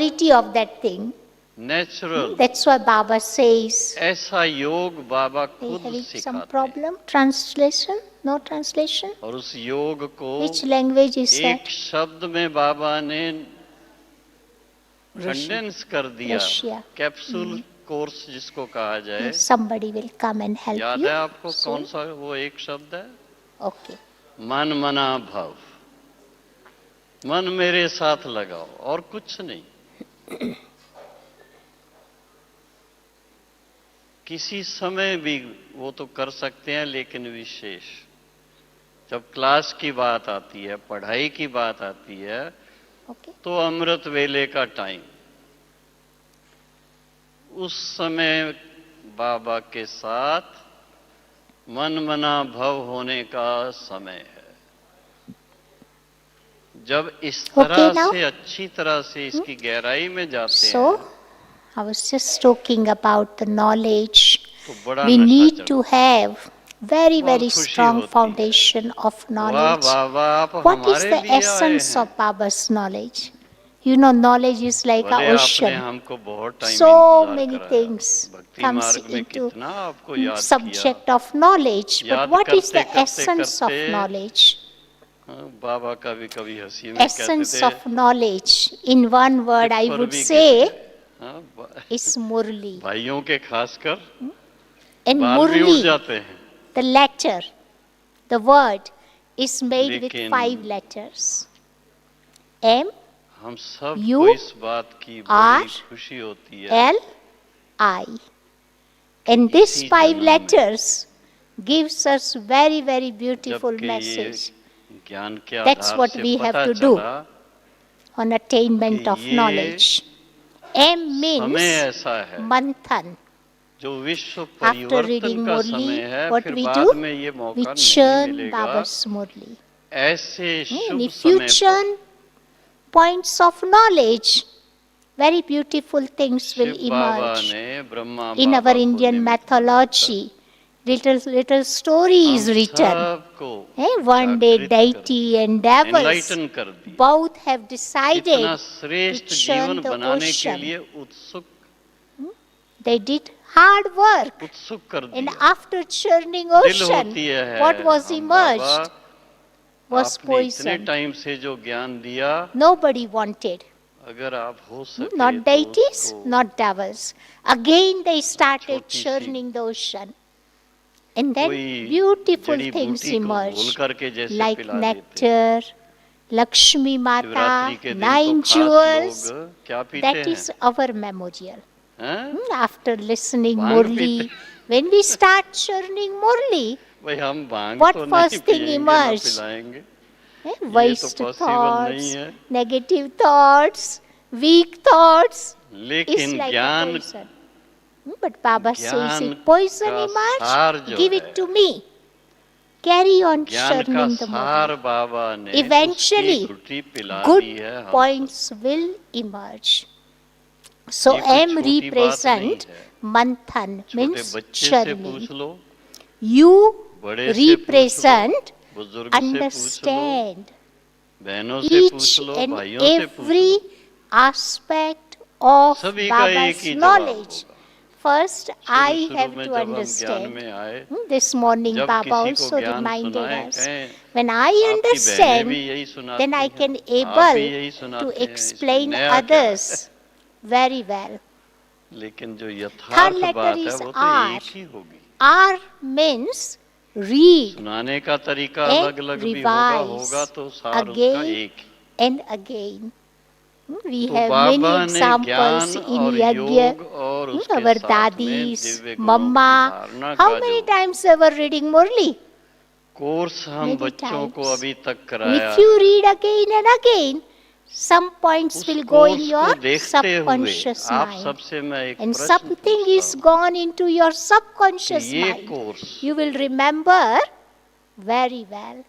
of that thing. Natural, That's why Baba says. ऐसा योग बाबा They खुद having some सिखाते हैं problem? Translation? No translation? और उस योग को Which language is एक that? शब्द में बाबा ने Russia. कंडेंस कर दिया, Russia. कैप्सूल कोर्स जिसको कहा जाए। Yes, somebody will come and help याद you. है आपको So, कौन सा वो एक शब्द है? okay. मन मना भव, मन मेरे साथ लगाओ और कुछ नहीं। किसी समय भी वो तो कर सकते हैं, लेकिन विशेष जब क्लास की बात आती है, पढ़ाई की बात आती है, Okay. तो अमृत वेले का टाइम, उस समय बाबा के साथ मन मना भव होने का समय है। जब इस तरह से अच्छी तरह से इसकी गहराई में जाते हैं, I was just talking about the knowledge. तो बड़ा We नशा need चढ़ता to have very, बहुत very खुशी strong होती है। foundation of वाह knowledge. वाह वाह, आप What is हमारे the लिए आए essence हैं। of Baba's knowledge? You know, knowledge is like भले an आपने ocean. हमको बहुत टाइम So इंतजार many कराया, things भक्ति comes मार्ग में into कितना आपको याद subject किया। of knowledge. But याद what is करते the करते essence of करते knowledge? बाबा का भी कभी हंसी में कहते Essence थे, of knowledge, in one word I tipper would भी गिर say, गए। is Murli. भाइयों के खासकर And बाल भी उड़ Murli, जाते हैं। the letter, the word is made with लेकिन 5 letters. M, हम सब U, को इस बात की R, बड़ी खुशी होती है, L, I. And these इसी 5 जन्म में letters gives us very, very beautiful जबकि ये message ज्ञान के That's आधार what से we have पता to do. चला on attainment कि of ये knowledge. M समय means ऐसा है manthan. जो विश्व After परिवर्तन reading का समय Murli, है, what फिर we बाद do? में ये We मौका नहीं churn मिलेगा। Baba's Murli. ऐसे And शुभ if you समय churn points of knowledge, very beautiful things will Shiv Baba emerge. ने ब्रह्मा In बाबा our को Indian निमित्त mythology, little story is हम written. सबको One day जागृत deity and devils एनलाइटन कर दिया, both have इतना decided श्रेष्ठ to churn जीवन the बनाने के ocean. लिए उत्सुक They did hard work. उत्सुक कर And दिया। after churning दिल ocean, होती है, what was हम emerged बाबा, was आपने इतने poison. टाइम से जो ज्ञान दिया, Nobody wanted. अगर आप हो सके Not तो deities, उसको not devils. Again they started छोटी सी churning the ocean. And then कोई beautiful जड़ी things बूटी को घोल emerged. करके जैसे Like पिला देते। nectar, Lakshmi शिवरात्रि Mata, के दिन 9 तो खास jewels. लोग क्या पीते That हैं? is our memorial. हैं? After listening भांग Murli, पीते। when we start churning Murli, भाई हम भांग what तो नहीं first thing पिएंगे ना emerged? पिलाएंगे, Waste possible thoughts, नहीं है। negative thoughts, weak thoughts. लेकिन It's like a ज्ञान poison. But Baba says, ज्ञान if poison का सार emerge, जो give है, it to me. Carry on ज्ञान का churning the सार Murli. बाबा ने Eventually, उसकी घुटी पिला good दी है हम points will emerge. So ये कोई M छोटी बात represent नहीं है। manthan, छोटे means बच्चे से churning. पूछ लो, You बड़े से पूछ लो, represent बुजुर्ग से पूछ लो, understand बहनों से each पूछ लो, and भाइयों से पूछ every लो, aspect of सभी का एक Baba's ही जवाब knowledge. होगा। First, I शुरू have में to जब हम ज्ञान understand. में आए, This morning, जब Baba किसी also को ज्ञान reminded सुनाए, us. कहें When I आपकी बहनें understand, भी यही सुनाती then I हैं, can आप भी able यही to सुनाते हैं, इसमें explain नया क्या है? others very well. लेकिन जो Third यथार्थ letter बात है is वो तो R. एक ही होगी। R means read सुनाने का तरीका and अलग अलग भी होगा, revise होगा तो सार उसका again एक ही। and again. We तो have बाबा many ने examples ज्ञान in और Yajna. योग और उसके Our साथ में dadis, दिव्य गुणों की mama, धारणा how का many जो times ever reading Murli? Course हम Many बच्चों को times. अभी तक And कराया if you है, read again and again, some points उस will go in course your को देखते हुए subconscious आप mind. सबसे मैं एक And प्रश्न something पूछता is हूँ gone into your कि subconscious ये mind. Course You will remember very well.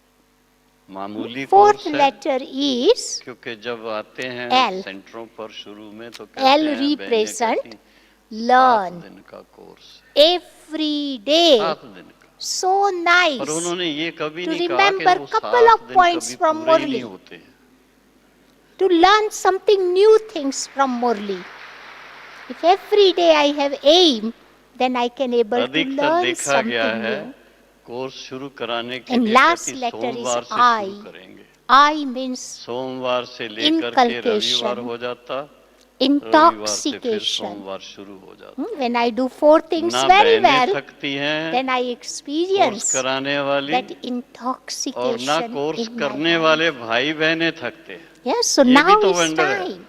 मामूली Fourth कोर्स है, letter is क्योंकि जब आते हैं L. सेंटरों पर शुरू में तो L कहते हैं बहनें represent कहती, 7 learn दिन का कोर्स, every day. 7 दिन का। So पर nice उन्होंने ये कभी to नहीं कहा कि remember वो couple 7 of दिन points कभी from पूरे ही नहीं Murli. होते हैं। to learn something new things from Murli. If every day I have aim, then I can able to अधिकतर learn देखा गया something है new. कोर्स शुरू कराने के And लिए last कहती letter is सोमवार से I. शुरू करेंगे। I means सोमवार से लेकर के रविवार हो जाता, रविवार से फिर intoxication. सोमवार शुरू हो जाता। When I do 4 things ना very बहनें well, थकती हैं then I कोर्स experience कराने वाली, that और ना intoxication कोर्स in my करने life. वाले भाई बहनें थकते हैं। Yes, so ये भी now तो is वंडर है। time.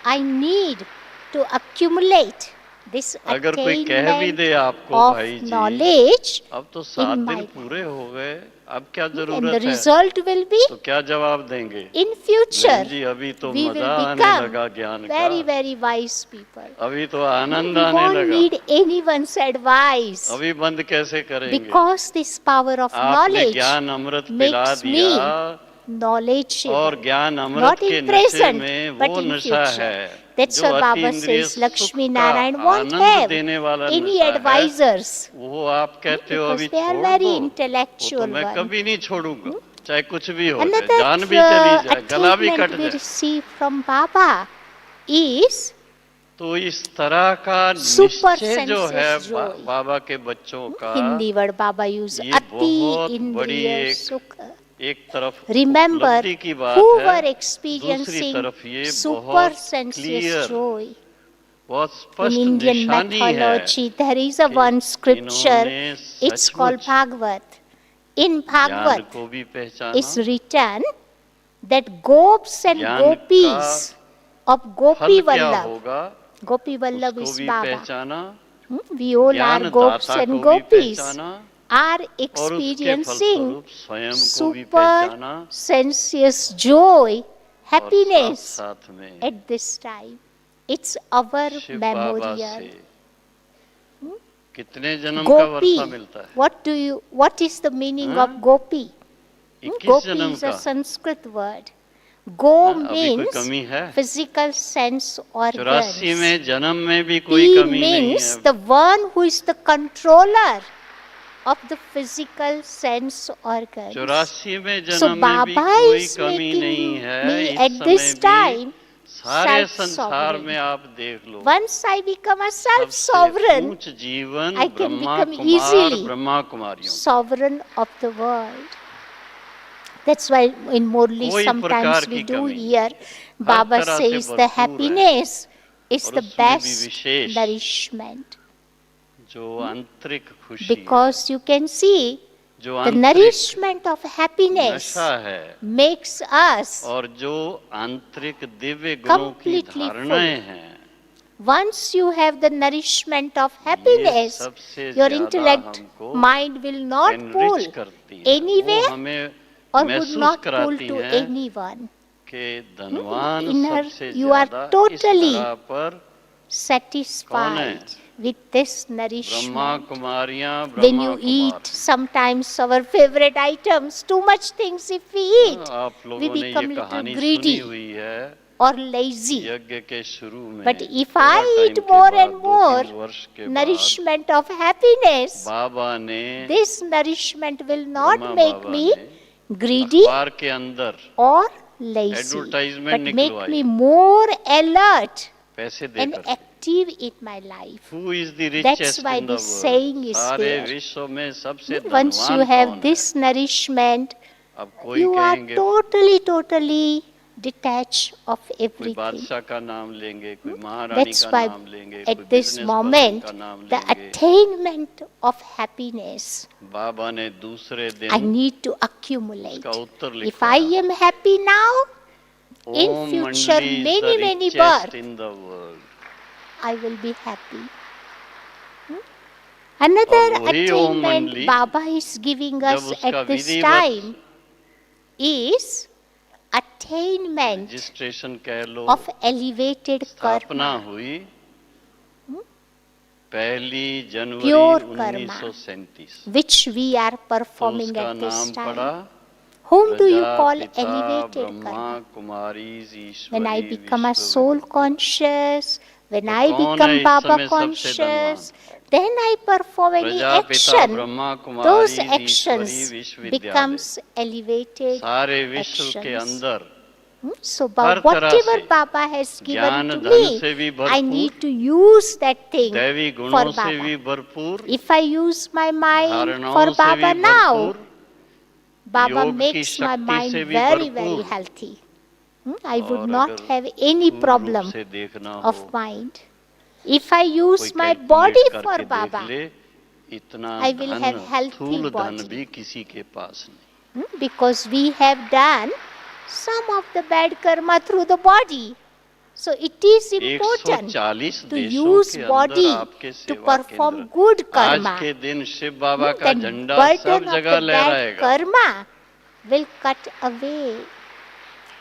I need to accumulate this अगर कोई कह भी attainment दे आपको of भाई जी knowledge अब तो 7 in दिन my life. पूरे हो गए, अब क्या And the जरूरत है, result will be तो क्या जवाब देंगे? in बहन future जी अभी तो we मजा will आने become लगा ज्ञान very, का, very wise people. अभी तो आनंद We आने won't लगा, need anyone's advice अभी बंद कैसे करेंगे? because this power of आपने knowledge ज्ञान अमृत पिला makes दिया, me knowledgeable. और ज्ञान अमृत Not के in नशे present, में but वो in नशा future. है That's जो why Baba अतीन्द्रिय says सुख Lakshmi का Narayan won't आनंद have देने वाला any नशा है। advisors वो आप कहते हो because अभी they are छोड़ very दो, वो तो intellectual मैं one. कभी नहीं छोड़ूंगा, चाहे कुछ भी हो जाए, Another जान भी चली जाए, गला भी attainment कट we जाए। receive from Baba is तो इस तरह का super निश्चय जो है senses joy. बाबा के बच्चों का, Hindi word Baba use ये ati बहुत बड़ी indriya एक sukha. एक तरफ Remember उपलब्धि की बात who है, were दूसरी experiencing तरफ ये super बहुत senses क्लियर, joy. बहुत In स्पष्ट Indian निशानी है mythology, there is a कि one scripture, इन्होंने it's called सचमुच Bhagavad. In ज्ञान Bhagavad, को भी it's पहचाना, written that gopis and ज्ञान gopis of फल Gopi क्या Vallabh, होगा Gopi Vallabh उसको is भी Baba. पहचाना, We all ज्ञान are gopis दाता को and भी gopis, पहचाना, are और उसके experiencing फलस्वरूप स्वयं को भी super पहचाना, sensuous joy, और happiness साथ में at this time. It's our Shiv Baba memorial. से कितने जन्म का वर्षा Gopi, मिलता है? what is the meaning हाँ? of Gopi? 21 Gopi जन्म is a का। Sanskrit word. Go हाँ, अभी कोई means कमी है? physical sense 84 organs. में जन्म में भी कोई He कमी नहीं means है। the one who is the controller of the physical sense organs. 84 में So जन्म में भी Baba कोई is कमी making नहीं है। me इस at समय this भी time सारे संसार self-sovereign. में आप देख लो, Once I become a सबसे self-sovereign, ऊंच जीवन I can Brahma become Kumar, easily Brahma कुमारियों, sovereign of the world. That's why in Murli कोई sometimes प्रकार we की do कमी hear Baba तरह से says the भरपूर है। happiness is और the उसमें भी best विशेष nourishment जो आंतरिक खुशी है, because you can see जो the आंतरिक nourishment of happiness नशा है, makes us और जो आंतरिक दिव्य गुणों की completely धारणाएं full. हैं, Once you have the nourishment of ये happiness, सबसे your ज्यादा intellect हमको mind will not pull enrich करती है। वो anywhere हमें or would महसूस not pull कराती to हैं anyone. कि धनवान Inner, सबसे you are ज्यादा इस totally धरा पर satisfied with this Brahma nourishment. कुमारियां, When Brahma you Kumar eat sometimes our favorite items, too much things if we eat, आप we लोगों ने ये become little कहानी सुनी greedy हुई है or lazy. यज्ञ के शुरू में। But if थोड़ा I eat टाइम के more बाद, and more 2-3 वर्ष के बाद nourishment of happiness, बाबा ने, this nourishment will not Brahma make Baba me ने greedy अखबार के अंदर or lazy, advertisement but make निकलवाई, me more alert पैसे and देकर। active in my life. Who is the That's richest why in the this saying world? is सारे there. विश्व में सबसे Once you धनवान have कौन है? this nourishment, अब कोई you are कहेंगे totally detached of कोई everything. बादशाह का नाम लेंगे, कोई महारानी That's का why नाम लेंगे, कोई at this business person moment, का नाम the लेंगे। attainment of happiness, बाबा ने दूसरे I दिन need to accumulate. उसका उत्तर If I लिखवाया, am happy now, in Om future मंडली is many the many richest birth, in the world. I will be happy. Another और वही ओम attainment मंडली Baba is giving जब us उसका at this विधिवत time is attainment registration कह लो, of elevated स्थापना karma, हुई 1 जनवरी Pure karma. 1937। which we are तो performing उसका at this नाम पड़ा time. Whom do you call Prajapita elevated Brahma karma? Kumari When I Ishwari become a विश्व soul विभूति। conscious, when तो I कौन है become इस Baba समय सबसे conscious, then I perform any Prajapita action. Brahma Kumari Those Ishwari actions विश्वविद्यालय becomes elevated सारे विश्व के actions. अंदर So हर तरह whatever से, Baba has given ज्ञान to धन से भी me, I भरपूर, need to use that thing दैवी for गुणों से Baba. भी भरपूर, If I use my mind for धारणाओं से भी Baba now, भरपूर, Baba योग की makes my शक्ति mind से भी very, very भरपूर। healthy. I would और not अगर have any स्थूल रूप problem से देखना of हो, mind. If I कोई use my calculate body for करके देख Baba, ले, इतना I will have धन, healthy स्थूल धन body. भी किसी के पास नहीं। Because we have done some of the bad karma through the body. So it is important 140 to देशों use के अंदर body आपके to सेवा perform केंद्र, good आज karma. के दिन शिव बाबा का Then झंडा सब burden of जगह the bad लहराएगा। karma will cut away.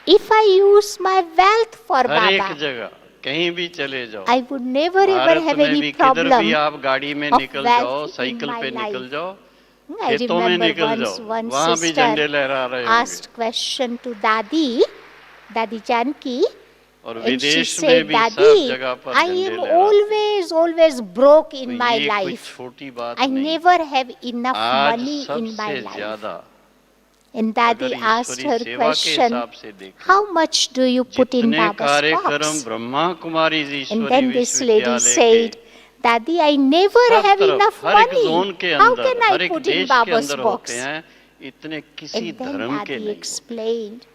If I use my wealth for हर एक Baba, जगह कहीं भी चले जाओ, I would never ever Bharat have में any भी किधर भी problem आप गाड़ी में of निकल जाओ, wealth in साइकिल my पे निकल life. जाओ, I खेतों में remember निकल once जाओ, one वहां भी झंडे sister लहरा रहे होंगे। asked question to Dadi Janki, और and she विदेश में said, भी सब Dadi, जगह पर I झंडे am लहराते always broke हैं। in तो my ये कोई life. छोटी बात I नहीं। never have enough आज money in my सबसे life. ज्यादा And अगर Dadi asked ईश्वरी her सेवा के question, हिसाब से देखें, how much do you put in जितने Baba's कार्यक्रम box? Brahma Kumari And Ishwari then this lady विश्वविद्यालय said, के Dadi, I never सब have तरफ, enough हर एक money. जोन के How अंदर, can हर I एक put in देश के Baba's अंदर होते box? हैं, इतने किसी And then धर्म के Dadi नहीं होते। explained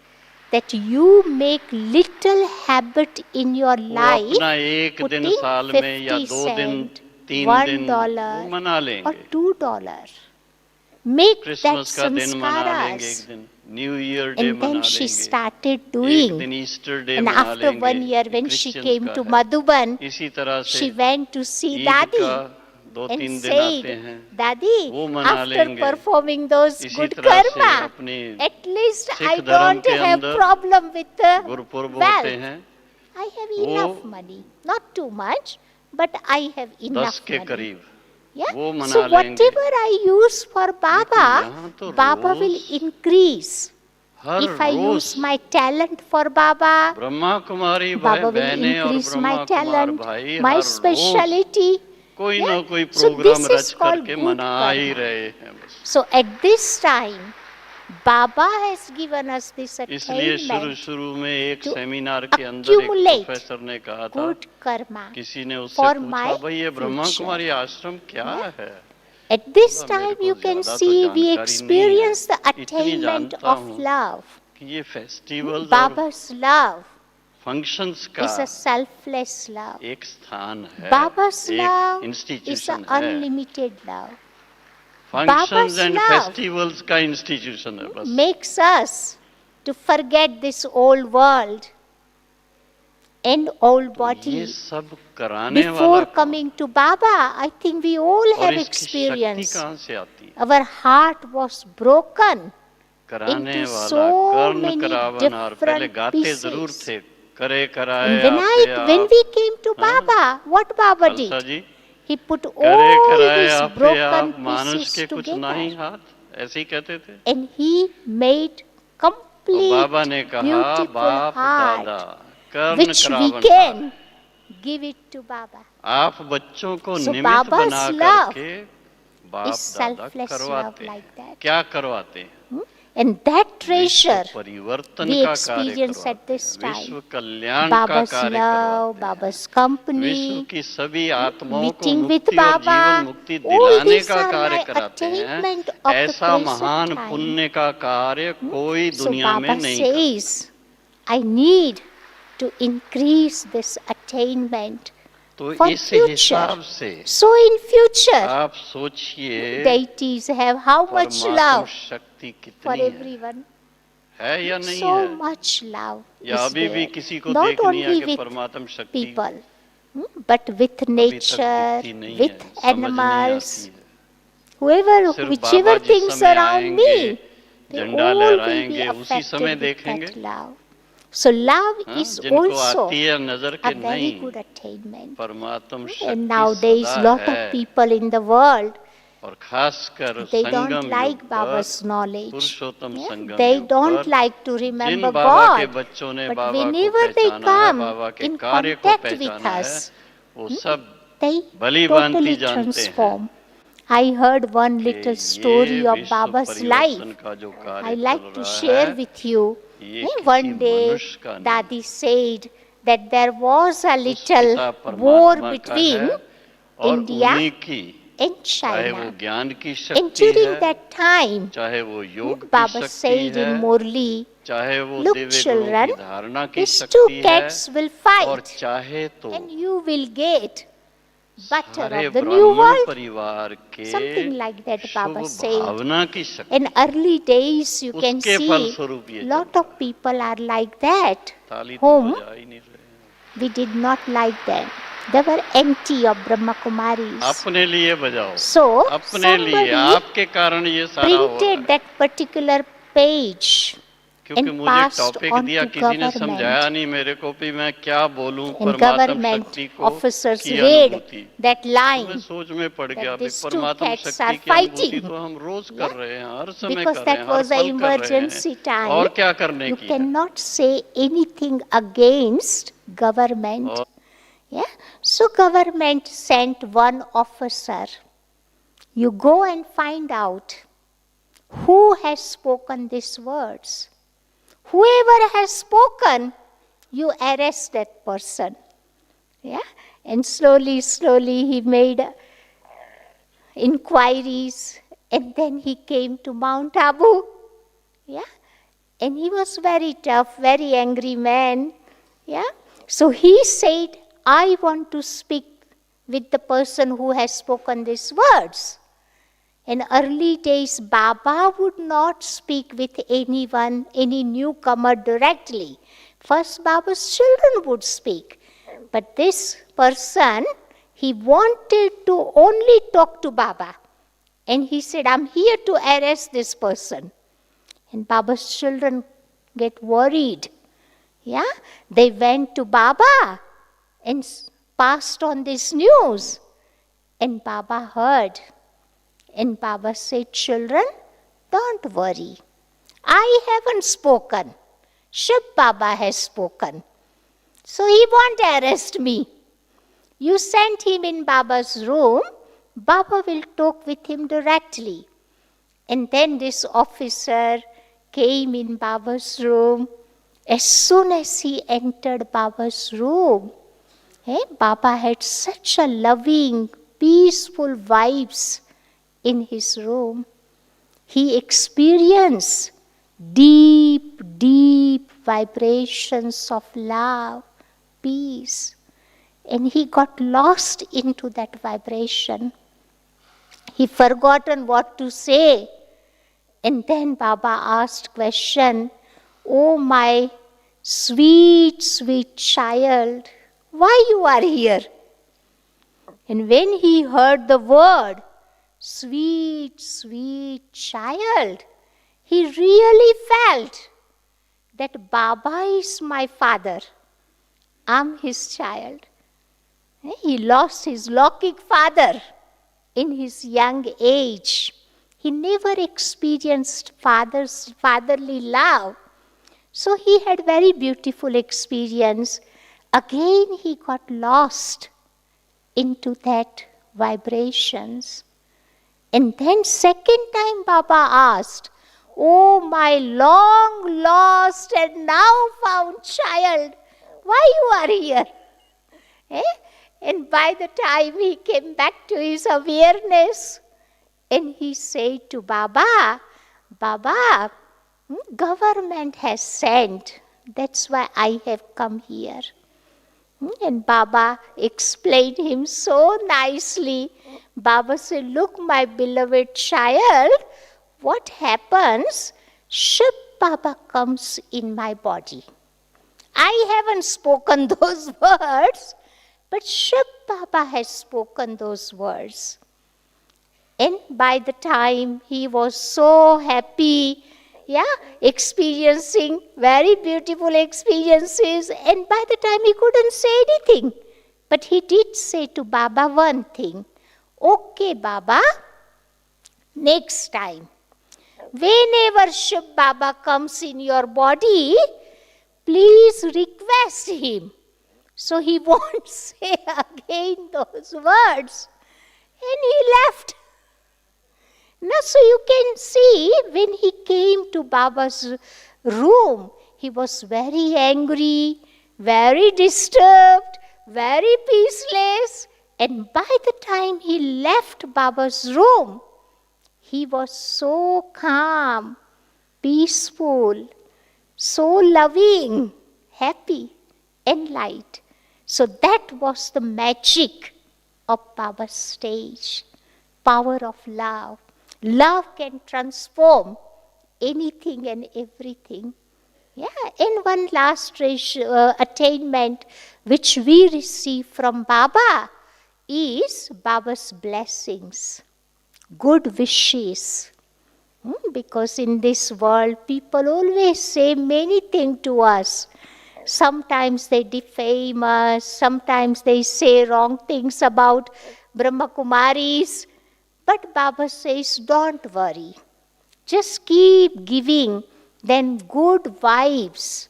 that you make little habit in your वो life, अपना एक दिन putting साल में या 50 2 दिन, cent, 3 दिन वो $1 मना or लेंगे। $2. Make that क्रिसमस का दिन मना लेंगे एक sanskaras. दिन, न्यू ईयर डे And मना then she लेंगे, started एक doing. दिन ईस्टर डे And मना after लेंगे, 1 year, ये when she क्रिश्चियंस came का to है। Madhuban, इसी तरह से she went to see Eid Dadi का 2-3 and दिन आते said, हैं, Dadi, वो मना after लेंगे। performing those इसी good तरह से karma, अपने at least सिख I धर्म don't के have अंदर problem with the गुरुपुरब होते wealth. हैं, I have वो enough money, not too much, but I have 10 enough के money. करीब Yeah? वो मना So लेंगे। whatever I use for Baba, यहाँ तो Baba rose, will increase. Her If I rose use my talent for Baba, Brahma Kumari Baba will बहनें और increase Brahma my Kumar talent, भाई my हर रोज speciality. कोई Yeah? ना कोई So प्रोग्राम this is रच called करके good मना ही karma. रहे हैं बस। So at this time, Baba has given us this इसलिए attainment शुरू में एक to सेमिनार के अंदर एक accumulate प्रोफेसर ने कहा था, good karma किसी ने उससे for पूछा, my भाई ये ब्रह्मा future. कुमारी आश्रम क्या है? At this बोला, मेरे time, को you can ज्यादा तो see we जानकारी नहीं है, experience the इतनी attainment जानता of हूँ love. कि ये फेस्टिवल्स और Baba's love फंक्शंस का is a selfless love. एक स्थान है, Baba's एक love is इंस्टीट्यूशन an है, unlimited love. Functions Baba's and love festivals का इंस्टीट्यूशन है बस। makes us to forget this old world and old तो ये body. सब कराने वाला Before कौन? coming to Baba, I think we all और have इसकी शक्ति experienced. कहाँ से आती है? Our heart was broken कराने into वाला so कर्ण many करावनहार, पहले different गाते जरूर pieces. थे, करे कराए And when आपे we came to हाँ? Baba, what Baba Khalsa did? Ji, He put करे all कराए these आपे broken आप मानुष के pieces कुछ नहीं together हाथ, ऐसे ही कहते थे। and He made और complete बाबा ने कहा, beautiful बाप heart दादा कर्ण which we करावनहार, can give it to Baba. आप बच्चों को So निमित्त Baba's बना love करके is बाप दादा selfless love करवाते हैं। like that. क्या करवाते हैं? And that विश्व treasure परिवर्तन we का कार्य experience at करवाते this हैं, विश्व time. कल्याण का Baba's कार्य love, करवाते हैं, Baba's विश्व company, की सभी आत्माओं को meeting with मुक्ति और जीवन Baba, मुक्ति all दिलाने these का are कार्य my कराते हैं। attainment of the ऐसा महान present time. पुण्य का कार्य कोई So दुनिया में Baba नहीं करता। says, I need to increase this attainment तो for इस future. हिसाब से So in future, आप सोचिए deities have how much परमात्म love शक्ति for कितनी है everyone. या नहीं So है? much love या is अभी भी there. किसी को Not देखनी है only कि with परमात्म शक्ति people, but with अभी तक nature, दिखती नहीं with है, समझ नहीं animals, आती है। whoever, सिर्फ whichever बाबा जिस things समय around आएंगे, me, they झंडा all will be लहराएंगे, उसी समय affected with देखेंगे। that love. So love हाँ, is जिनको also आती है नजर a के very नहीं, good attainment. परमात्म And शक्ति nowadays, सदा lot है। of people in the world, और खासकर they संगम don't युग like पर, Baba's knowledge. Purushottam Yeah? Sangam They युग don't पर like to जिन remember बाबा के God. बच्चों ने But बाबा को whenever they पहचाना है, come बाबा के in कार्य को contact with पहचाना है, us, वो सब they भली भांति totally जानते हैं transform. I heard one कि little ये story of विश्व Baba's life. परिवर्तन का जो I कार्य like चल to रहा share है, with you ये किसी One day, मनुष्य का नहीं, Dadi said that there was a उस little पिता war परमात्मा का between है और India उन्हीं की, and चाहे वो China. ज्ञान की And शक्ति during है, that time, चाहे वो योग की Baba शक्ति said है, in Murli, चाहे वो look दिव्य गुणों children, की धारणा की these two शक्ति है, cats will और fight चाहे तो and you will get butter सारे of the new ब्राह्मण world. परिवार के Something like that Shubh Baba said. भावना की शक्ति, In early days, you can उसके see फलस्वरूप ये lot चल of रहा है। people are like that, ताली तो whom बजा ही नहीं रहे हैं। we did not like them. They were empty of Brahma Kumaris. अपने लिए बजाओ, So, अपने लिए, somebody आपके कारण ये सारा हो रहा printed है। that particular page क्योंकि and मुझे passed टॉपिक on दिया, to किसी ने समझाया government. नहीं मेरे को भी मैं क्या बोलूं And परमात्म government शक्ति को officers की read अनुभूति। that तो मैं line सोच में पड़ गया, that अभी these two परमात्म cats शक्ति are की अनुभूति fighting. तो हम रोज कर रहे हैं, हर समय Because कर रहे that हैं, हर was an पल कर रहे emergency हैं, time. और क्या करने You की है। cannot say anything against government. और Yeah. So government sent one officer. You go and find out who has spoken these words. Whoever has spoken, you arrest that person. Yeah. And slowly, slowly he made inquiries, and then he came to Mount Abu. Yeah. And he was very tough, very angry man. Yeah. So he said, I want to speak with the person who has spoken these words. In early days, Baba would not speak with anyone, any newcomer directly. First, Baba's children would speak. But this person, he wanted to only talk to Baba. And he said, I'm here to arrest this person. And Baba's children get worried. Yeah, they went to Baba and passed on this news. And Baba heard. And Baba said, children, don't worry. I haven't spoken. Shiv Baba has spoken. So he won't arrest me. You send him in Baba's room. Baba will talk with him directly. And then this officer came in Baba's room. As soon as he entered Baba's room, Baba had such a loving, peaceful vibes in his room. He experienced deep, deep vibrations of love, peace. And he got lost into that vibration. He forgotten what to say. And then Baba asked question, oh my sweet, sweet child, why you are here? And when he heard the word, sweet, sweet child, he really felt that Baba is my father. I'm his child. He lost his Lokik father in his young age. He never experienced fatherly love. So he had very beautiful experience. Again he got lost into that vibrations. And then second time Baba asked, oh my long lost and now found child, why you are here? And by the time he came back to his awareness, and he said to Baba, Baba, government has sent, that's why I have come here. And Baba explained him so nicely. Baba said, look my beloved child, what happens? Shiv Baba comes in my body. I haven't spoken those words, but Shiv Baba has spoken those words. And by the time he was so happy, experiencing very beautiful experiences, and by the time he couldn't say anything. But he did say to Baba one thing, okay Baba, next time, whenever Shiv Baba comes in your body, please request him. So he won't say again those words. And he left. Now, so you can see when he came to Baba's room, he was very angry, very disturbed, very peaceless. And by the time he left Baba's room, he was so calm, peaceful, so loving, happy, and light. So that was the magic of Baba's stage. Power of love. Love can transform anything and everything. Yeah, and one last attainment which we receive from Baba is Baba's blessings, good wishes. Because in this world, people always say many things to us. Sometimes they defame us, sometimes they say wrong things about Brahma Kumaris. But Baba says, don't worry. Just keep giving them good vibes,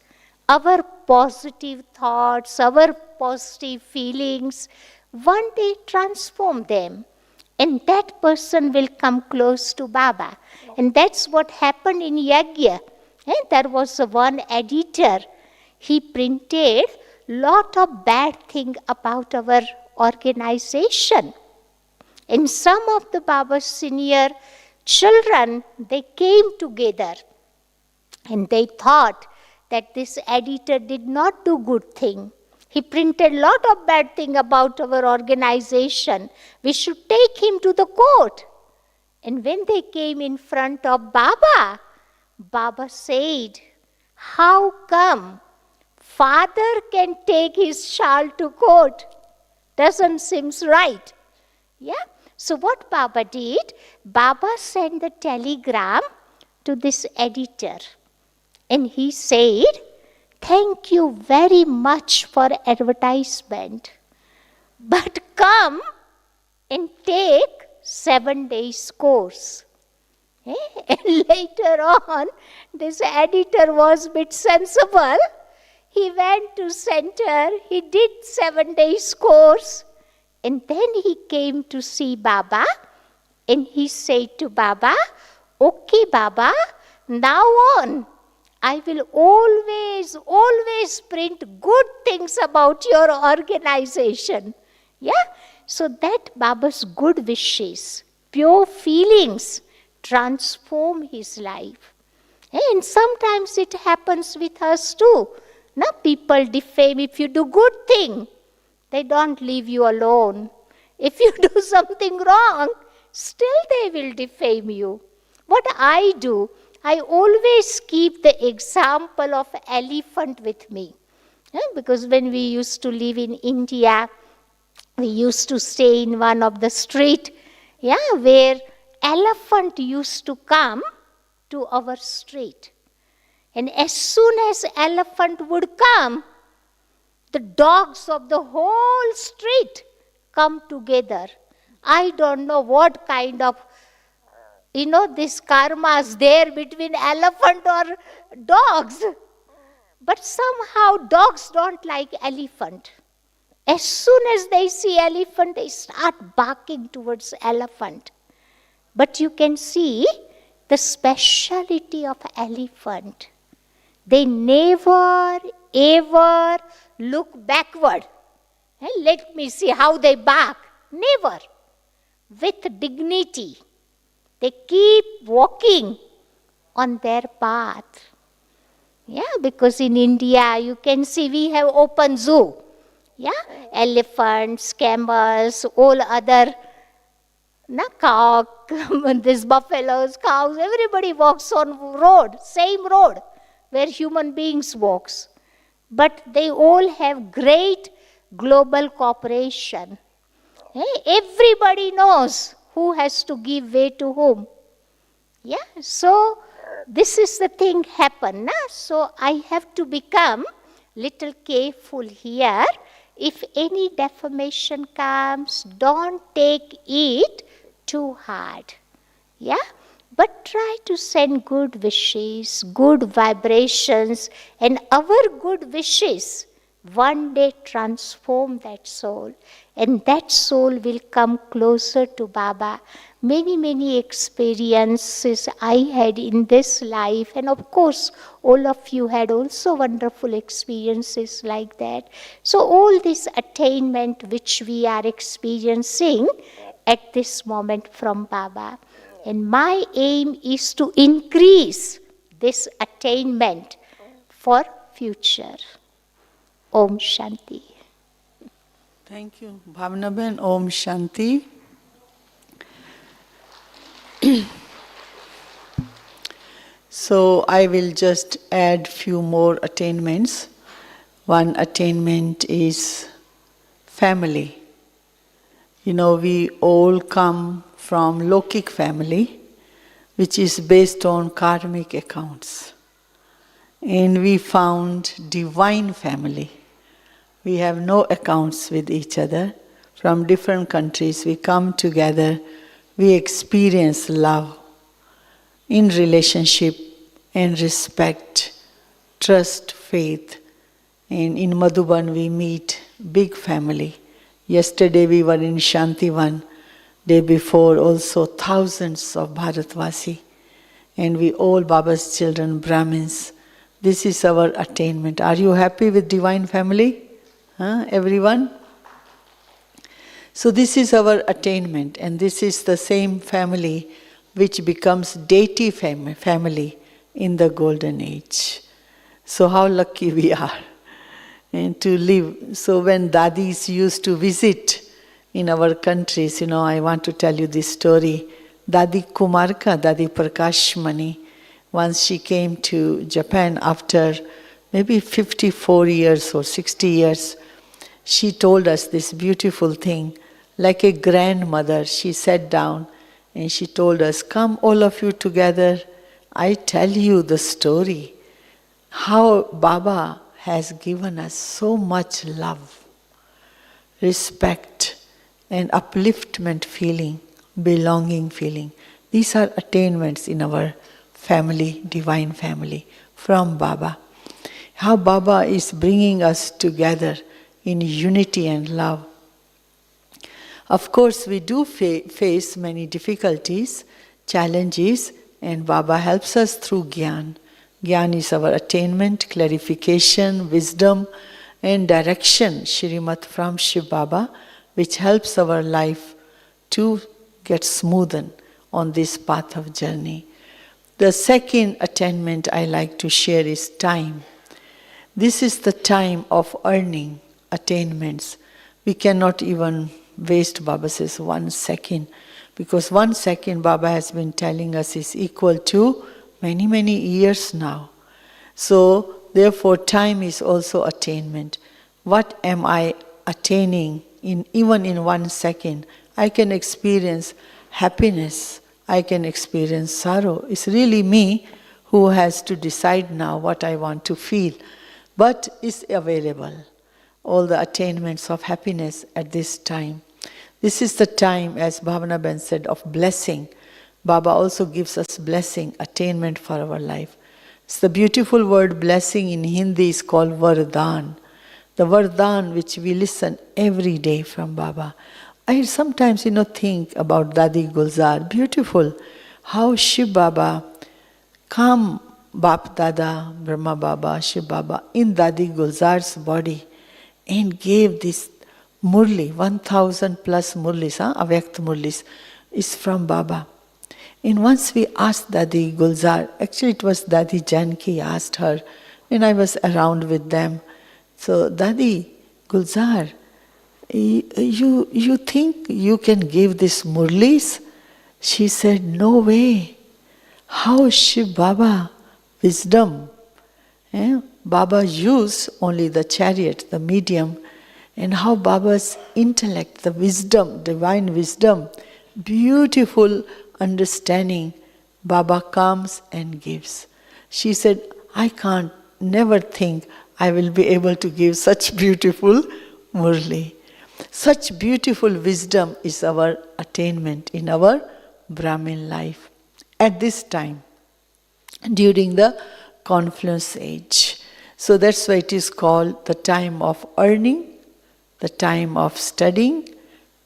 our positive thoughts, our positive feelings. One day transform them, and that person will come close to Baba. And that's what happened in Yagya. There was one editor. He printed lot of bad things about our organization. And some of the Baba's senior children, they came together and they thought that this editor did not do good thing. He printed lot of bad thing about our organization. We should take him to the court. And when they came in front of Baba, Baba said, how come father can take his child to court? Doesn't seem right. Yeah. So what Baba did, Baba sent the telegram to this editor. And he said, thank you very much for advertisement. But come and take 7 days course. And later on, this editor was a bit sensible. He went to center, he did 7 days course. And then he came to see Baba, and he said to Baba, okay Baba, now on, I will always print good things about your organization. Yeah? So that Baba's good wishes, pure feelings transform his life. And sometimes it happens with us too. Now people defame if you do good thing. They don't leave you alone. If you do something wrong, still they will defame you. What I do, I always keep the example of elephant with me. Because when we used to live in India, we used to stay in one of the street, where elephant used to come to our street. And as soon as elephant would come, the dogs of the whole street come together. I don't know what kind of, this karma is there between elephant or dogs. But somehow dogs don't like elephant. As soon as they see elephant, they start barking towards elephant. But you can see the speciality of elephant. They never ever look backward. Let me see how they bark. Never. With dignity. They keep walking on their path. Because in India, you can see we have open zoo. Elephants, camels, all other cow, these buffaloes, cows, everybody walks on road, same road where human beings walks. But they all have great global cooperation. Everybody knows who has to give way to whom. So this is the thing happen. So I have to become little careful here. If any defamation comes, don't take it too hard. But try to send good wishes, good vibrations, and our good wishes one day transform that soul, and that soul will come closer to Baba. Many experiences I had in this life, and of course all of you had also wonderful experiences like that. So all this attainment which we are experiencing at this moment from Baba, and my aim is to increase this attainment for future. Om Shanti. Thank you, Bhavna Ben. Om Shanti. So I will just add few more attainments. One attainment is family. You know, we all come from Lokic family, which is based on karmic accounts. And we found divine family. We have no accounts with each other. From different countries, we come together, we experience love in relationship and respect, trust, faith. And in Madhuban, we meet big family. Yesterday we were in Shantivan, day before also thousands of Bharatvasi. And we all Baba's children, Brahmins. This is our attainment. Are you happy with divine family? Everyone? So this is our attainment, and this is the same family which becomes deity family in the golden age. So how lucky we are and to live. So when dadis used to visit in our countries, I want to tell you this story. Dadi Kumarka, Dadi Prakashmani, once she came to Japan after maybe 54 years or 60 years, she told us this beautiful thing. Like a grandmother, she sat down and she told us, come all of you together, I tell you the story. How Baba has given us so much love, respect and upliftment feeling, belonging feeling. These are attainments in our family, divine family, from Baba. How Baba is bringing us together in unity and love. Of course, we do face many difficulties, challenges, and Baba helps us through Gyan. Gyan is our attainment, clarification, wisdom, and direction, Shrimat from Shiv Baba, which helps our life to get smoothened on this path of journey. The second attainment I like to share is time. This is the time of earning attainments. We cannot even waste, Baba says, 1 second, because 1 second Baba has been telling us is equal to many years now. So therefore time is also attainment. What am I attaining even in 1 second? I can experience happiness, I can experience sorrow. It's really me who has to decide now what I want to feel, but it's available. All the attainments of happiness at this time. This is the time, as Bhavana Ben said, of blessing. Baba also gives us blessing, attainment for our life. It's the beautiful word blessing in Hindi is called Vardhan. The Vardhan which we listen every day from Baba. I sometimes, think about Dadi Gulzar. Beautiful. How Shiv Baba, come Bap Dada, Brahma Baba, Shiv Baba, in Dadi Gulzar's body, and gave this Murli, 1000 plus Murlis, Avyakt Murlis, is from Baba. And once we asked Dadi Gulzar, actually it was Dadi Janki asked her, and I was around with them. So, Dadi Gulzar, you think you can give this Murlis? She said, no way. How Shiv Baba, wisdom. Baba used only the chariot, the medium, and how Baba's intellect, the wisdom, divine wisdom, beautiful understanding, Baba comes and gives. She said, I can't never think I will be able to give such beautiful Murli. Such beautiful wisdom is our attainment in our Brahmin life. At this time, during the confluence age. So that's why it is called the time of earning, the time of studying,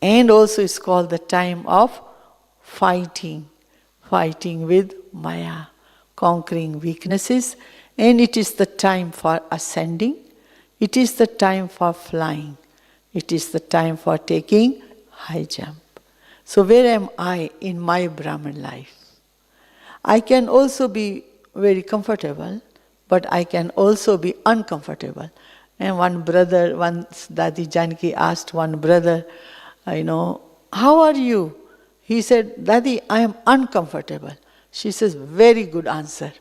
and also it's called the time of fighting with Maya, conquering weaknesses, and it is the time for ascending, it is the time for flying, it is the time for taking high jump. So where am I in my Brahman life? I can also be very comfortable, but I can also be uncomfortable. And once Dadi Janki asked one brother, how are you? He said, Dadi, I am uncomfortable. She says, very good answer.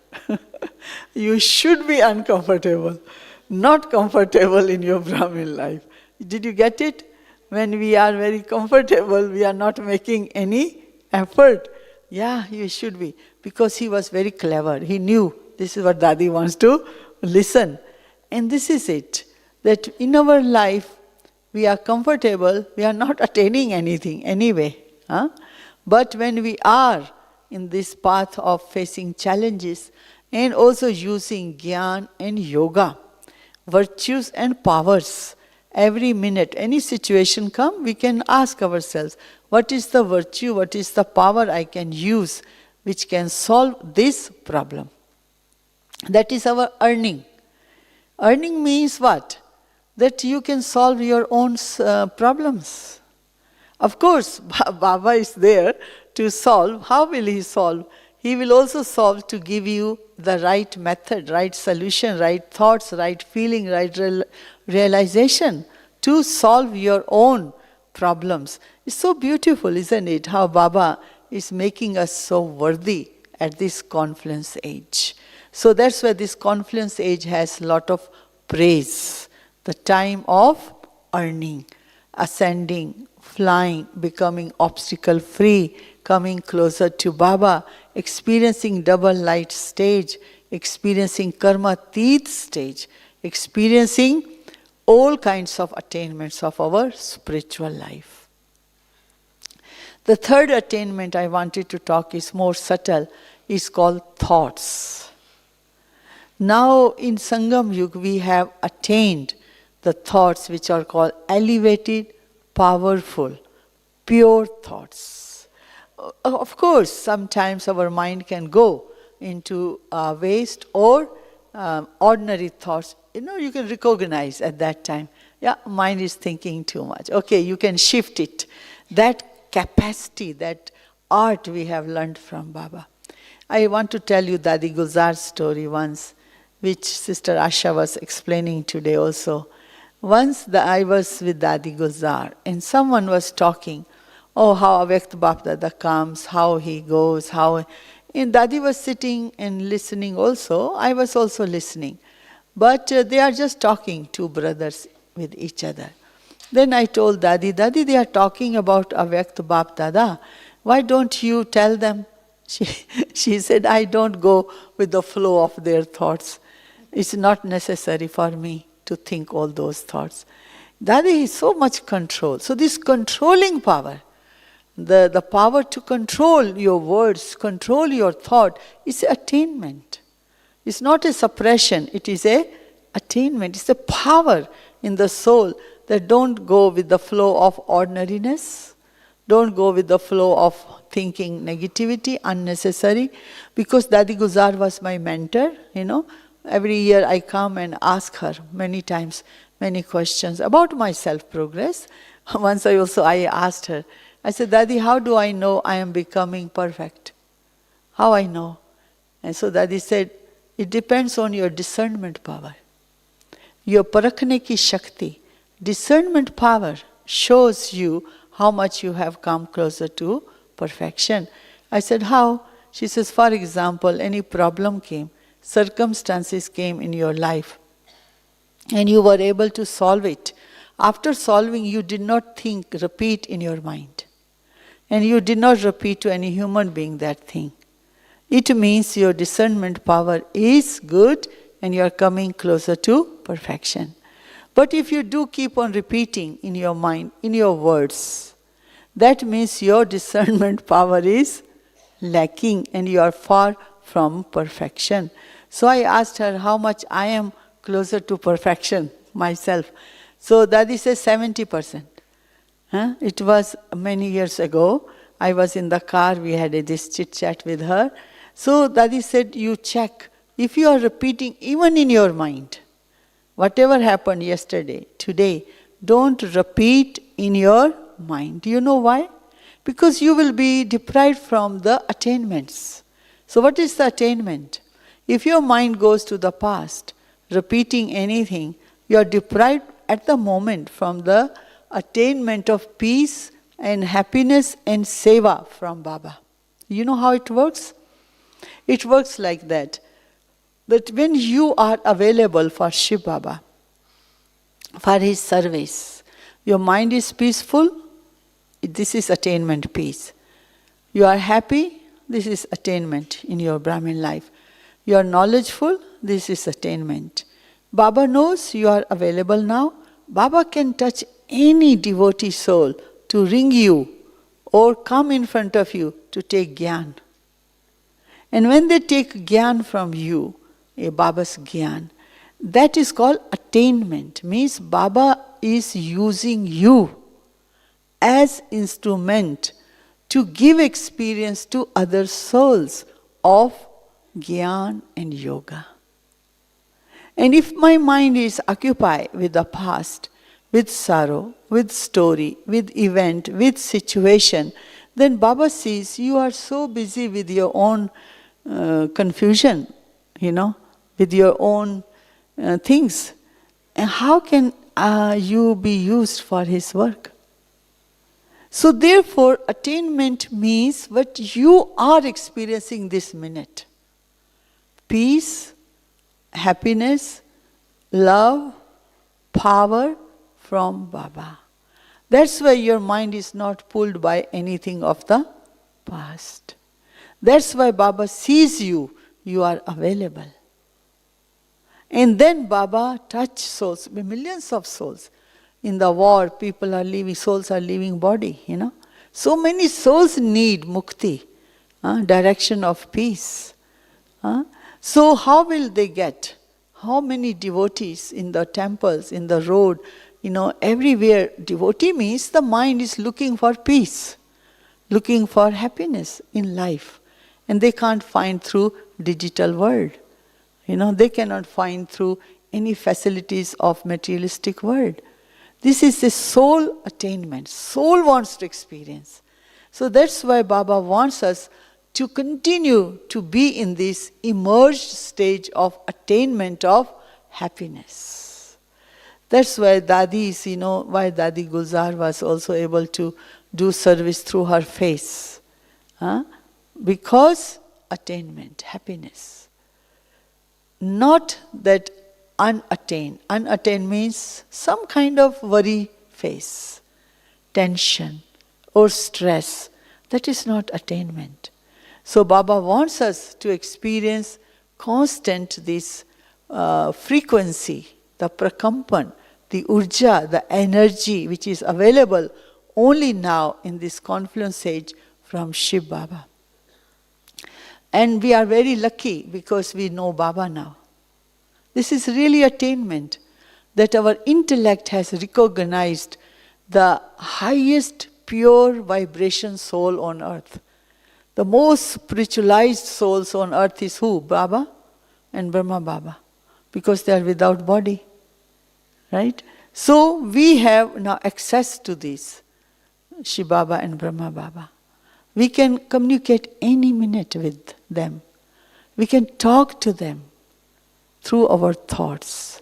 You should be uncomfortable, not comfortable in your Brahmin life. Did you get it? When we are very comfortable, we are not making any effort. Yeah, you should be. Because he was very clever. He knew this is what Dadi wants to listen. And this is it. That in our life, we are comfortable, we are not attaining anything anyway. But when we are in this path of facing challenges and also using Gyan and Yoga, virtues and powers, every minute, any situation come, we can ask ourselves, what is the virtue, what is the power I can use which can solve this problem? That is our earning. Earning means what? That you can solve your own problems. Of course, Baba is there to solve. How will he solve? He will also solve to give you the right method, right solution, right thoughts, right feeling, right realization to solve your own problems. It's so beautiful, isn't it? How Baba is making us so worthy at this confluence age. So that's why this confluence age has a lot of praise. The time of earning, ascending, flying, becoming obstacle free, coming closer to Baba, experiencing double light stage, experiencing karma teeth stage, experiencing all kinds of attainments of our spiritual life. The third attainment I wanted to talk is more subtle, is called thoughts. Now in Sangam Yuga we have attained the thoughts which are called elevated, powerful, pure thoughts. Of course, sometimes our mind can go into waste or ordinary thoughts. You can recognize at that time, mind is thinking too much. Okay, you can shift it. That capacity, that art we have learned from Baba. I want to tell you Dadi Gulzar's story once, which Sister Asha was explaining today also. Once I was with Dadi Gulzar and someone was talking, how Avyakt Bap Dada comes, how he goes, and Dadi was sitting and listening also. I was also listening. But they are just talking, two brothers with each other. Then I told Dadi, they are talking about Avyakt Bap Dada. Why don't you tell them? She said, I don't go with the flow of their thoughts. It's not necessary for me to think all those thoughts. Dadi is so much control. So this controlling power, the power to control your words, control your thought, is attainment. It's not a suppression, it is a attainment. It's a power in the soul that don't go with the flow of ordinariness, don't go with the flow of thinking negativity, unnecessary. Because Dadi Gulzar was my mentor, Every year I come and ask her many times, many questions about my self-progress. Once I asked her, I said, Dadi, how do I know I am becoming perfect? How I know? And so Dadi said, it depends on your discernment power. Your parakhne ki shakti, discernment power shows you how much you have come closer to perfection. I said, how? She says, for example, any problem came, circumstances came in your life and you were able to solve it. After solving, you did not repeat in your mind. And you did not repeat to any human being that thing. It means your discernment power is good and you are coming closer to perfection. But if you do keep on repeating in your mind, in your words, that means your discernment power is lacking and you are far from perfection. So I asked her how much I am closer to perfection myself. So Dadi says 70%. Huh? It was many years ago. I was in the car, we had this chit-chat with her. So Dadi said, you check. If you are repeating even in your mind, whatever happened yesterday, today, don't repeat in your mind. Do you know why? Because you will be deprived from the attainments. So what is the attainment? If your mind goes to the past, repeating anything, you are deprived at the moment from the attainment of peace and happiness and seva from Baba. You know how it works? It works like that. That when you are available for Shiv Baba, for his service, your mind is peaceful, this is attainment peace. You are happy, this is attainment in your Brahmin life. You are knowledgeful, this is attainment. Baba knows you are available now. Baba can touch any devotee soul to ring you or come in front of you to take gyan. And when they take gyan from you, a Baba's gyan, that is called attainment. Means Baba is using you as instrument to give experience to other souls of gyan and yoga. And if my mind is occupied with the past, with sorrow, with story, with event, with situation, then Baba sees you are so busy with your own confusion, with your own things. And how can you be used for his work? So therefore, attainment means what you are experiencing this minute. Peace, happiness, love, power from Baba. That's why your mind is not pulled by anything of the past. That's why Baba sees you, you are available. And then Baba touch souls, millions of souls. In the war, people are leaving, souls are leaving body, So many souls need mukti, direction of peace. So how will they get? How many devotees in the temples, in the road, everywhere. Devotee means the mind is looking for peace, looking for happiness in life. And they can't find through digital world. They cannot find through any facilities of materialistic world. This is the soul attainment. Soul wants to experience. So that's why Baba wants us to continue to be in this emerged stage of attainment of happiness. That's why Dadi's, why Dadi Gulzar was also able to do service through her face. Because attainment, happiness. Not that unattained. Unattained means some kind of worry face, tension or stress. That is not attainment. So Baba wants us to experience constant this frequency, the prakampan, the urja, the energy which is available only now in this confluence age from Shiv Baba. And we are very lucky because we know Baba now. This is really attainment, that our intellect has recognized the highest pure vibration soul on earth. The most spiritualized souls on earth is who? Baba and Brahma Baba. Because they are without body. Right? So we have now access to this, Shiv Baba and Brahma Baba. We can communicate any minute with them. We can talk to them through our thoughts.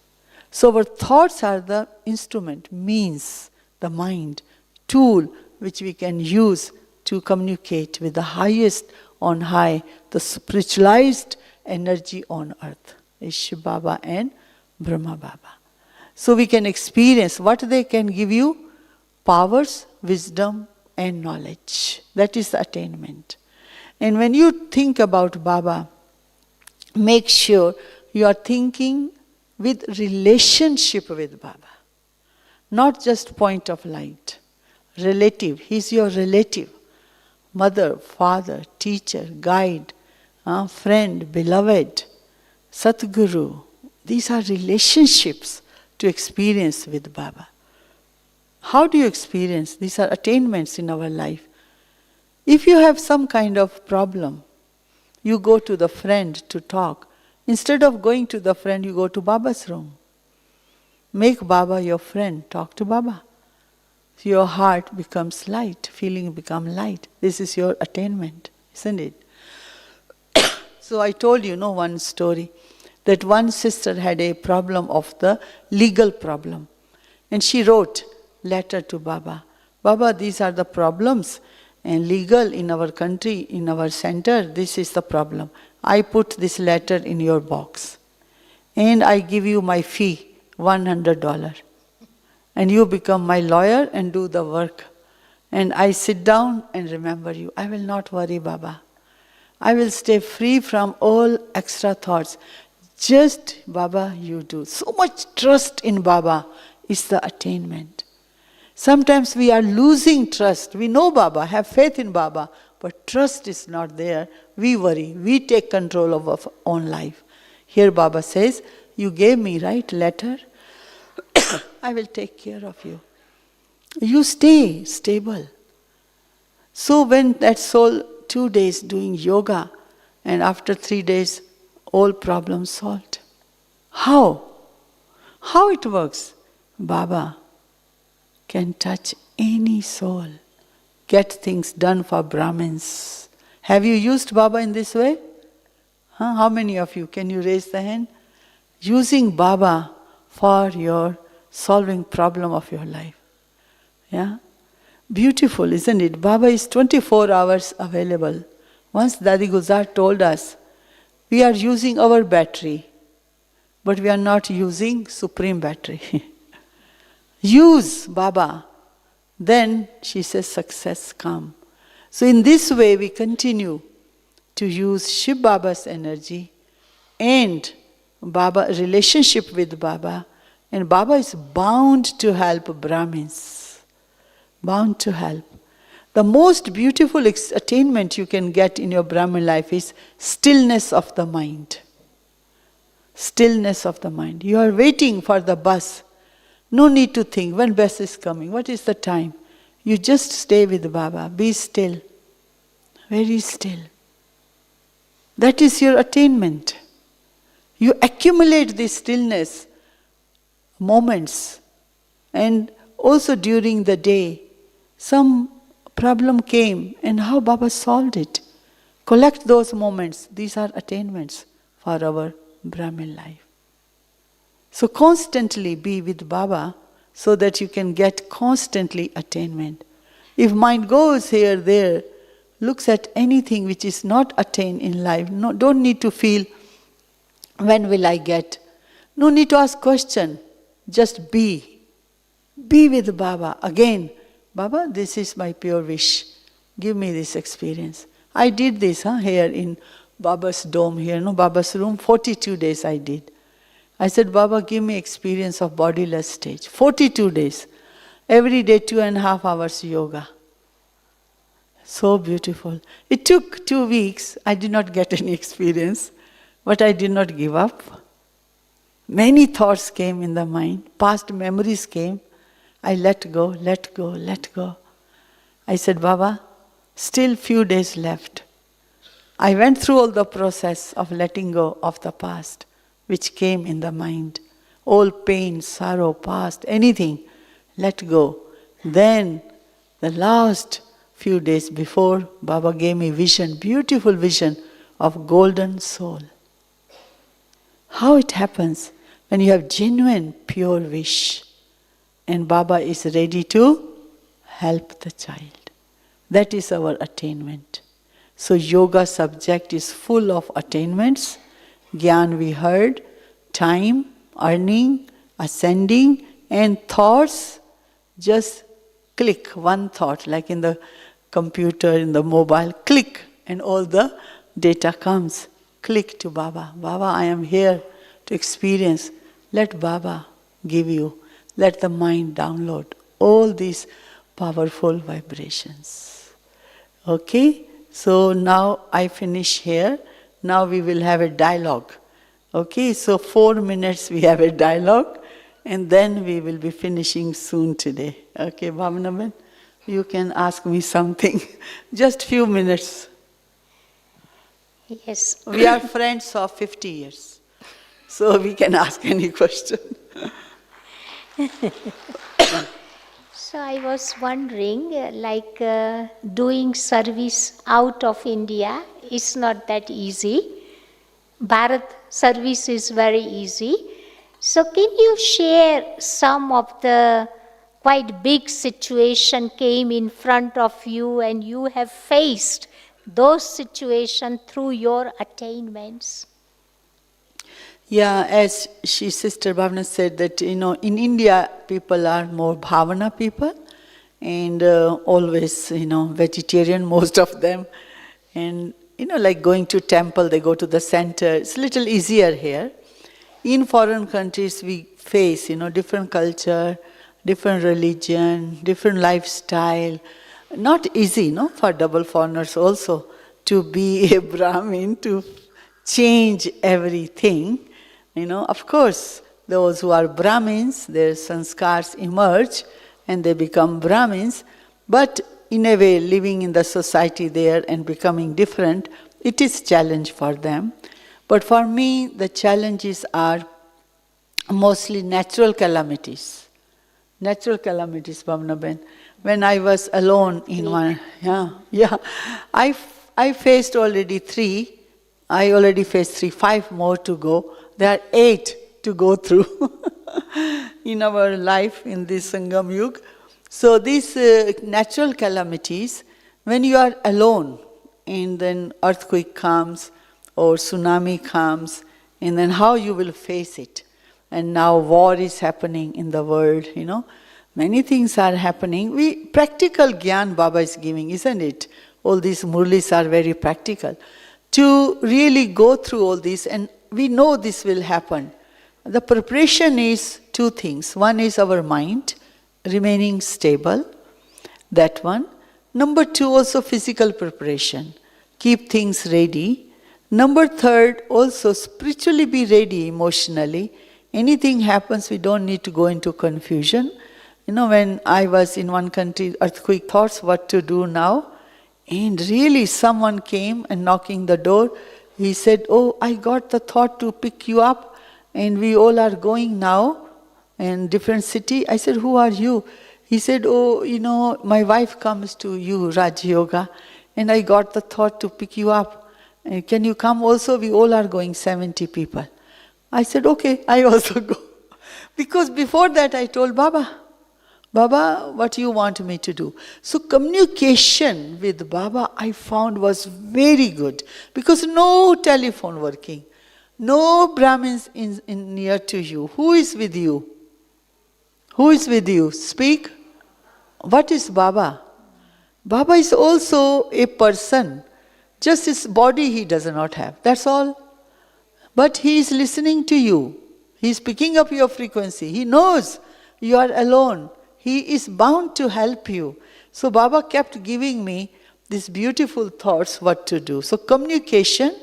So our thoughts are the instrument, means, the mind, tool which we can use to communicate with the highest on high, the spiritualized energy on earth, is Shiv Baba and Brahma Baba. So we can experience what they can give you: powers, wisdom, and knowledge. That is the attainment. And when you think about Baba, make sure you are thinking with relationship with Baba. Not just point of light. Relative. He's your relative. Mother, father, teacher, guide, friend, beloved, Satguru. These are relationships to experience with Baba. How do you experience? These are attainments in our life. If you have some kind of problem, you go to the friend to talk. Instead of going to the friend, you go to Baba's room. Make Baba your friend. Talk to Baba. Your heart becomes light. Feeling become light. This is your attainment, isn't it? So I told you, one story. That one sister had a problem of the legal problem. And she wrote letter to Baba. Baba, these are the problems. And legal in our country, in our center, this is the problem. I put this letter in your box. And I give you my fee, $100. And you become my lawyer and do the work. And I sit down and remember you. I will not worry, Baba. I will stay free from all extra thoughts. Just, Baba, you do. So much trust in Baba is the attainment. Sometimes we are losing trust. We know Baba, have faith in Baba, but trust is not there. We worry. We take control of our own life. Here Baba says, you gave me, right, letter? I will take care of you. You stay stable. So when that soul 2 days doing yoga, and after 3 days, all problems solved. How? How it works? Baba can touch any soul, get things done for Brahmins. Have you used Baba in this way? How many of you? Can you raise the hand? Using Baba for your solving problem of your life. Yeah? Beautiful, isn't it? Baba is 24 hours available. Once Dadi Guzar told us, we are using our battery, but we are not using Supreme Battery. Use Baba. Then, she says, success come. So in this way, we continue to use Shiv Baba's energy and Baba relationship with Baba. And Baba is bound to help Brahmins. Bound to help. The most beautiful attainment you can get in your Brahmin life is stillness of the mind. Stillness of the mind. You are waiting for the bus. No need to think when bus is coming. What is the time? You just stay with Baba. Be still. Very still. That is your attainment. You accumulate this stillness moments, and also during the day some problem came and how Baba solved it. Collect those moments. These are attainments for our Brahmin life. So constantly be with Baba so that you can get constantly attainment. If mind goes here, there, looks at anything which is not attained in life, don't need to feel, when will I get? No need to ask question. Just be. Be with Baba. Again, Baba, this is my pure wish. Give me this experience. I did this here in Baba's dome here, Baba's room, 42 days I did. I said, Baba, give me experience of bodiless stage. 42 days. Every day 2.5 hours yoga. So beautiful. It took 2 weeks. I did not get any experience, but I did not give up. Many thoughts came in the mind. Past memories came. I let go, let go, let go. I said, Baba, still few days left. I went through all the process of letting go of the past, which came in the mind. All pain, sorrow, past, anything, let go. Then, the last few days before, Baba gave me vision, beautiful vision of golden soul. How it happens? When you have genuine, pure wish, and Baba is ready to help the child. That is our attainment. So yoga subject is full of attainments. Gyan we heard, time, earning, ascending, and thoughts. Just click one thought, like in the computer, in the mobile, click, and all the data comes. Click to Baba. Baba, I am here to experience. Let Baba give you. Let the mind download all these powerful vibrations. Okay? So now I finish here. Now we will have a dialogue. Okay, so 4 minutes we have a dialogue, and then we will be finishing soon today. Okay, Bhavanaben, you can ask me something. Just few minutes. Yes. We are friends of 50 years, so we can ask any question. So I was wondering, doing service out of India is not that easy. Bharat service is very easy. So can you share some of the quite big situation came in front of you and you have faced those situations through your attainments? Yeah, as Sister Bhavana said that, in India people are more Bhavana people and always, vegetarian, most of them. And, like going to temple, they go to the center. It's a little easier here. In foreign countries we face, different culture, different religion, different lifestyle. Not easy, for double foreigners also to be a Brahmin, to change everything. Of course, those who are Brahmins, their sanskars emerge and they become Brahmins, but in a way, living in the society there and becoming different, it is challenge for them. But for me, the challenges are mostly natural calamities. Natural calamities, Bhavanaben. When I was alone in one, I faced already 3. I already faced 3, 5 more to go. There are 8 to go through in our life in this Sangam Yuga. So these natural calamities, when you are alone, and then earthquake comes or tsunami comes, and then how you will face it. And now war is happening in the world, Many things are happening. Practical Gyan Baba is giving, isn't it? All these murlis are very practical. To really go through all this, and we know this will happen. The preparation is 2 things. One is our mind, remaining stable, that one. Number 2, also physical preparation. Keep things ready. Number 3, also spiritually be ready emotionally. Anything happens, we don't need to go into confusion. When I was in one country, earthquake thoughts, what to do now? And really someone came and knocking the door. He said, "Oh, I got the thought to pick you up and we all are going now in different city." I said, "Who are you?" He said, "Oh, my wife comes to you, Raj Yoga, and I got the thought to pick you up. Can you come also? We all are going, 70 people." I said, "Okay, I also go." Because before that I told Baba, what do you want me to do? So communication with Baba I found was very good. Because no telephone working. No Brahmins in near to you. Who is with you? Who is with you? Speak. What is Baba? Baba is also a person. Just his body he does not have. That's all. But he is listening to you. He is picking up your frequency. He knows you are alone. He is bound to help you. So Baba kept giving me these beautiful thoughts what to do. So communication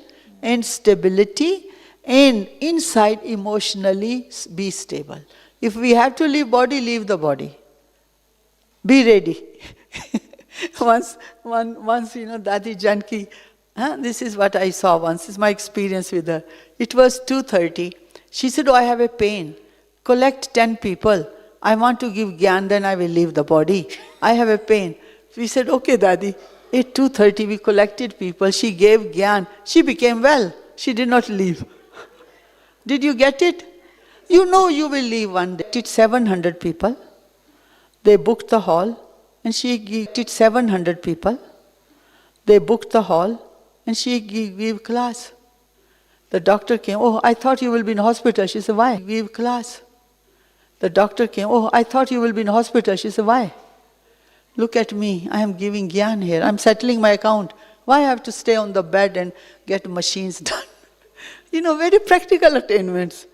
and stability, and inside emotionally be stable. If we have to leave body, leave the body. Be ready. once, Dadi Janki, this is what I saw once. This is my experience with her. It was 2:30. She said, "Oh, I have a pain. Collect 10 people. I want to give Gyan, then I will leave the body. I have a pain." We said, "Okay, Dadi." At 2:30 we collected people. She gave Gyan. She became well. She did not leave. Did you get it? You know you will leave one day. It's 700 people. They booked the hall and she gave 700 people. They booked the hall and she gave class. The doctor came, "Oh, I thought you will be in hospital." She said, "Why?" "Give class." The doctor came, "Oh, I thought you will be in hospital." She said, "Why?" "Look at me, I am giving Gyan here. I am settling my account. Why I have to stay on the bed and get machines done?" Very practical attainments.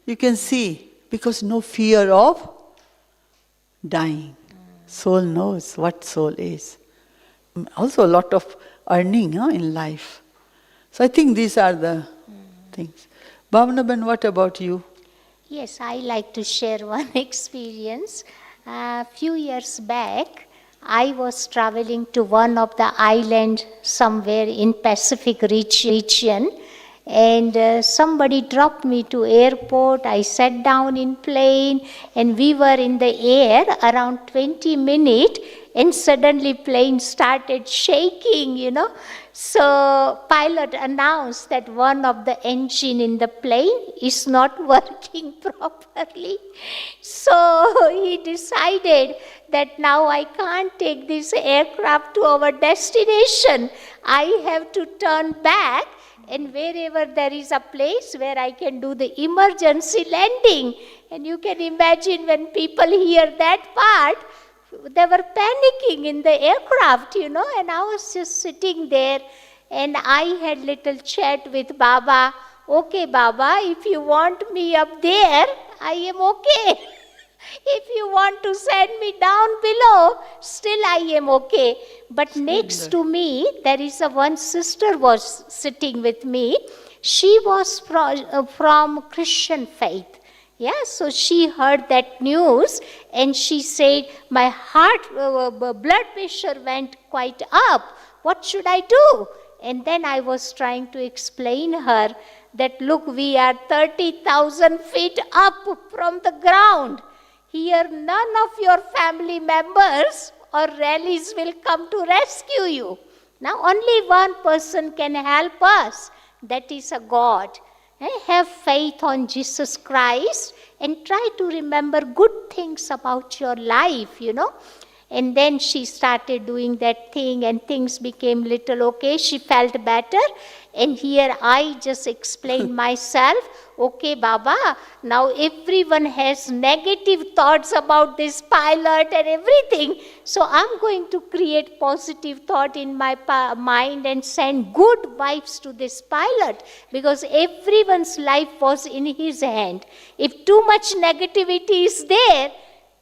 You can see, because no fear of dying. Soul knows what soul is. Also a lot of earning in life. So I think these are the things. Bhavanaben, what about you? Yes, I like to share one experience. A few years back, I was traveling to one of the island somewhere in Pacific region, and somebody dropped me to airport. I sat down in plane, and we were in the air around 20 minutes, and suddenly plane started shaking. So pilot announced that one of the engine in the plane is not working properly. So he decided that now I can't take this aircraft to our destination. I have to turn back, and wherever there is a place where I can do the emergency landing. And you can imagine when people hear that part, they were panicking in the aircraft, and I was just sitting there, and I had little chat with Baba. Okay, Baba, if you want me up there, I am okay. If you want to send me down below, still I am okay. But next to me, there is one sister was sitting with me. She was from Christian faith. Yeah, so she heard that news, and she said, my heart, blood pressure went quite up. What should I do? And then I was trying to explain her that, look, we are 30,000 feet up from the ground. Here, none of your family members or relatives will come to rescue you. Now, only one person can help us. That is a God. Have faith on Jesus Christ and try to remember good things about your life, And then she started doing that thing, and things became little okay. She felt better. And here I just explained myself, okay, Baba, now everyone has negative thoughts about this pilot and everything. So I'm going to create positive thought in my mind and send good vibes to this pilot, because everyone's life was in his hand. If too much negativity is there,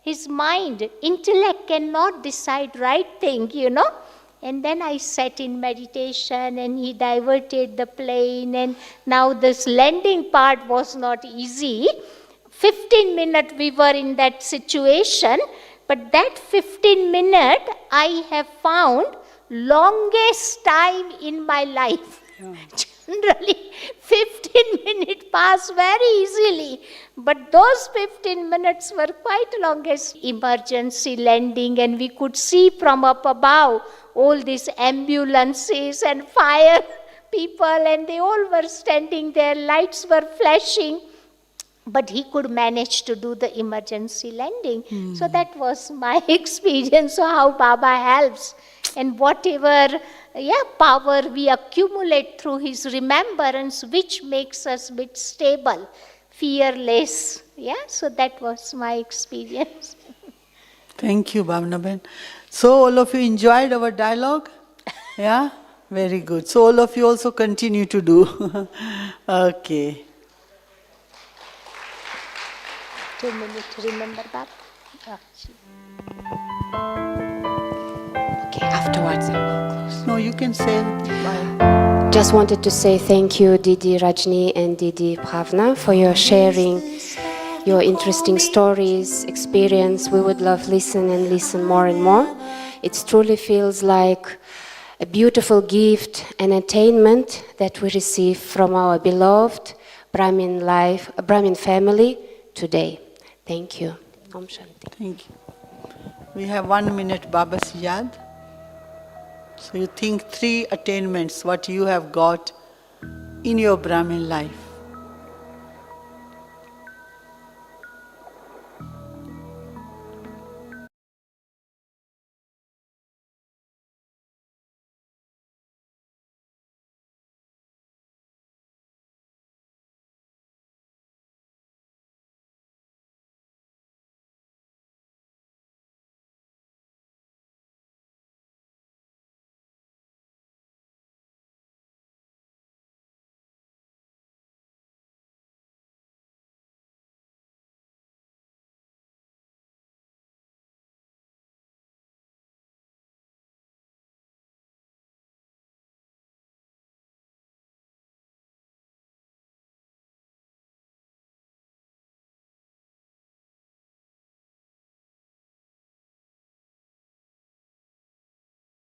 his mind, intellect cannot decide right thing, And then I sat in meditation, and he diverted the plane, and now this landing part was not easy. 15 minutes we were in that situation, but that 15 minutes I have found longest time in my life. Yeah. Generally, 15 minutes pass very easily, but those 15 minutes were quite longest. Emergency landing, and we could see from up above all these ambulances and fire people, and they all were standing there, lights were flashing, but he could manage to do the emergency landing. So that was my experience of how Baba helps. And whatever power we accumulate through his remembrance, which makes us a bit stable, fearless. So that was my experience. Thank you, Bhavanaben. So all of you enjoyed our dialogue? Yeah? Very good. So all of you also continue to do. Okay. 2 minutes, remember that? Okay, afterwards I will close. No, you can say bye. Just wanted to say thank you, Didi Rajni and Didi Bhavna, for your sharing your interesting stories, experience. We would love listen more and more. It truly feels like a beautiful gift and attainment that we receive from our beloved Brahmin family today. Thank you. Om Shanti. Thank you. We have 1 minute Baba's Yad. So you think 3 attainments, what you have got in your Brahmin life.